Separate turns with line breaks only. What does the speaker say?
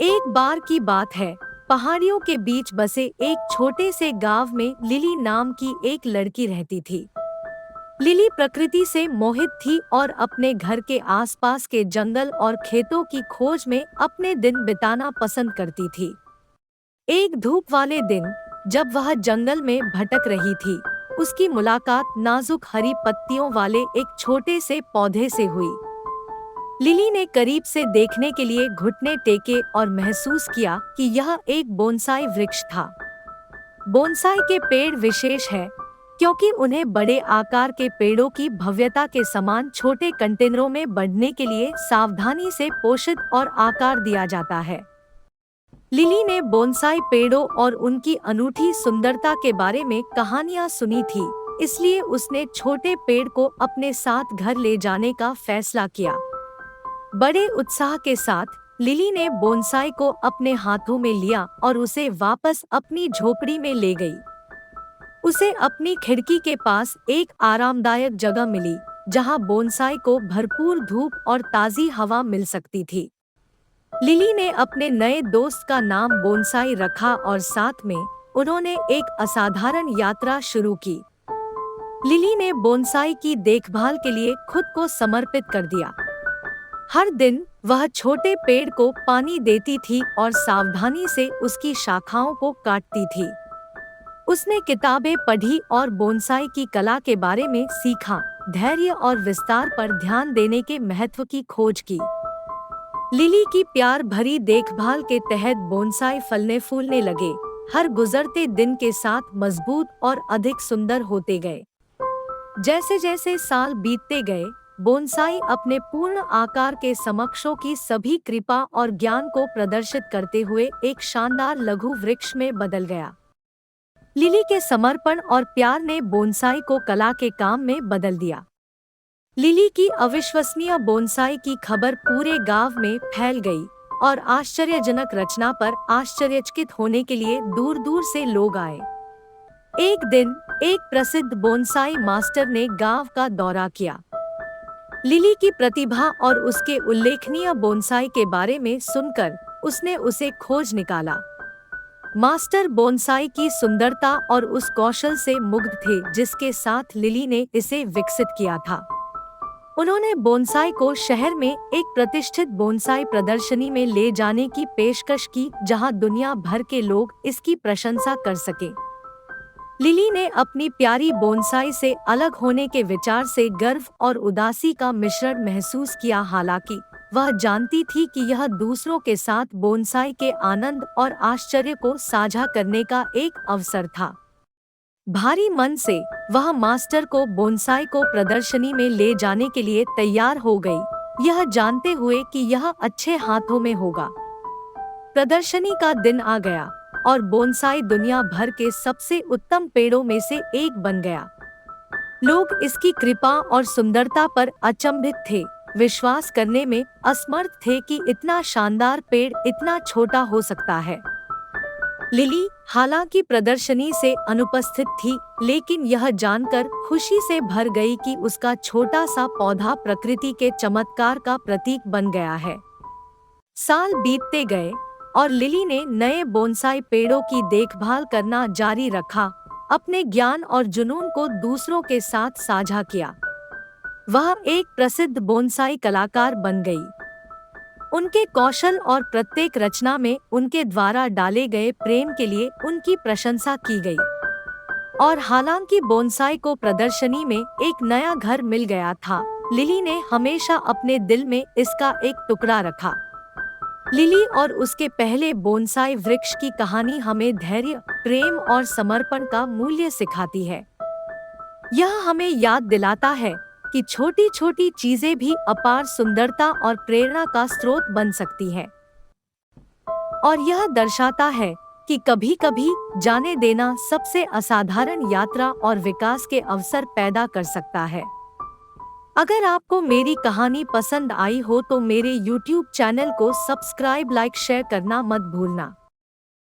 एक बार की बात है, पहाड़ियों के बीच बसे एक छोटे से गांव में लिली नाम की एक लड़की रहती थी। लिली प्रकृति से मोहित थी और अपने घर के आसपास के जंगल और खेतों की खोज में अपने दिन बिताना पसंद करती थी। एक धूप वाले दिन, जब वह जंगल में भटक रही थी, उसकी मुलाकात नाजुक हरी पत्तियों वाले एक छोटे से पौधे से हुई। लिली ने करीब से देखने के लिए घुटने टेके और महसूस किया कि यह एक बोनसाई वृक्ष था। बोनसाई के पेड़ विशेष है क्योंकि उन्हें बड़े आकार के पेड़ों की भव्यता के समान छोटे कंटेनरों में बढ़ने के लिए सावधानी से पोषित और आकार दिया जाता है। लिली ने बोनसाई पेड़ों और उनकी अनूठी सुंदरता के बारे में कहानियां सुनी थी, इसलिए उसने छोटे पेड़ को अपने साथ घर ले जाने का फैसला किया। बड़े उत्साह के साथ लिली ने बोनसाई को अपने हाथों में लिया और उसे वापस अपनी झोपड़ी में ले गई। उसे अपनी खिड़की के पास एक आरामदायक जगह मिली, जहां बोनसाई को भरपूर धूप और ताज़ी हवा मिल सकती थी। लिली ने अपने नए दोस्त का नाम बोनसाई रखा और साथ में उन्होंने एक असाधारण यात्रा शुरू की। लिली ने बोनसाई की देखभाल के लिए खुद को समर्पित कर दिया। हर दिन वह छोटे पेड़ को पानी देती थी और सावधानी से उसकी शाखाओं को काटती थी। उसने किताबें पढ़ी और बोनसाई की कला के बारे में सीखा, धैर्य और विस्तार पर ध्यान देने के महत्व की खोज की। लिली की प्यार भरी देखभाल के तहत बोनसाई फलने फूलने लगे, हर गुजरते दिन के साथ मजबूत और अधिक सुंदर होते गए। जैसे जैसे साल बीतते गए, बोनसाई अपने पूर्ण आकार के समक्षों की सभी कृपा और ज्ञान को प्रदर्शित करते हुए एक शानदार लघु वृक्ष में बदल गया। लिली के समर्पण और प्यार ने बोनसाई को कला के काम में बदल दिया। लिली की अविश्वसनीय बोनसाई की खबर पूरे गांव में फैल गई और आश्चर्यजनक रचना पर आश्चर्यचकित होने के लिए दूर दूर से लोग आए। एक दिन एक प्रसिद्ध बोनसाई मास्टर ने गांव का दौरा किया। लिली की प्रतिभा और उसके उल्लेखनीय बोनसाई के बारे में सुनकर उसने उसे खोज निकाला। मास्टर बोनसाई की सुंदरता और उस कौशल से मुग्ध थे जिसके साथ लिली ने इसे विकसित किया था। उन्होंने बोनसाई को शहर में एक प्रतिष्ठित बोनसाई प्रदर्शनी में ले जाने की पेशकश की, जहां दुनिया भर के लोग इसकी प्रशंसा कर सके। लिली ने अपनी प्यारी बोनसाई से अलग होने के विचार से गर्व और उदासी का मिश्रण महसूस किया, हालांकि वह जानती थी कि यह दूसरों के साथ बोनसाई के आनंद और आश्चर्य को साझा करने का एक अवसर था। भारी मन से वह मास्टर को बोनसाई को प्रदर्शनी में ले जाने के लिए तैयार हो गई, यह जानते हुए कि यह अच्छे हाथों में होगा। प्रदर्शनी का दिन आ गया और बोनसाई दुनिया भर के सबसे उत्तम पेड़ों में से एक बन गया। लोग इसकी कृपा और सुंदरता पर अचंभित थे, विश्वास करने में असमर्थ थे कि इतना शानदार पेड़ इतना छोटा हो सकता है। लिली हालांकि प्रदर्शनी से अनुपस्थित थी, लेकिन यह जानकर खुशी से भर गई कि उसका छोटा सा पौधा प्रकृति के चमत्कार का प्रतीक बन गया है। साल बीतते गए और लिली ने नए बोनसाई पेड़ों की देखभाल करना जारी रखा, अपने ज्ञान और जुनून को दूसरों के साथ साझा किया। वह एक प्रसिद्ध बोनसाई कलाकार बन गई। उनके कौशल और प्रत्येक रचना में उनके द्वारा डाले गए प्रेम के लिए उनकी प्रशंसा की गई। और हालांकि बोनसाई को प्रदर्शनी में एक नया घर मिल गया था, लिली ने हमेशा अपने दिल में इसका एक टुकड़ा रखा। लिली और उसके पहले बोनसाई वृक्ष की कहानी हमें धैर्य, प्रेम और समर्पण का मूल्य सिखाती है। यह हमें याद दिलाता है कि छोटी छोटी चीजें भी अपार सुंदरता और प्रेरणा का स्रोत बन सकती हैं। और यह दर्शाता है कि कभी कभी जाने देना सबसे असाधारण यात्रा और विकास के अवसर पैदा कर सकता है। अगर आपको मेरी कहानी पसंद आई हो तो मेरे YouTube चैनल को सब्सक्राइब, लाइक, शेयर करना मत भूलना।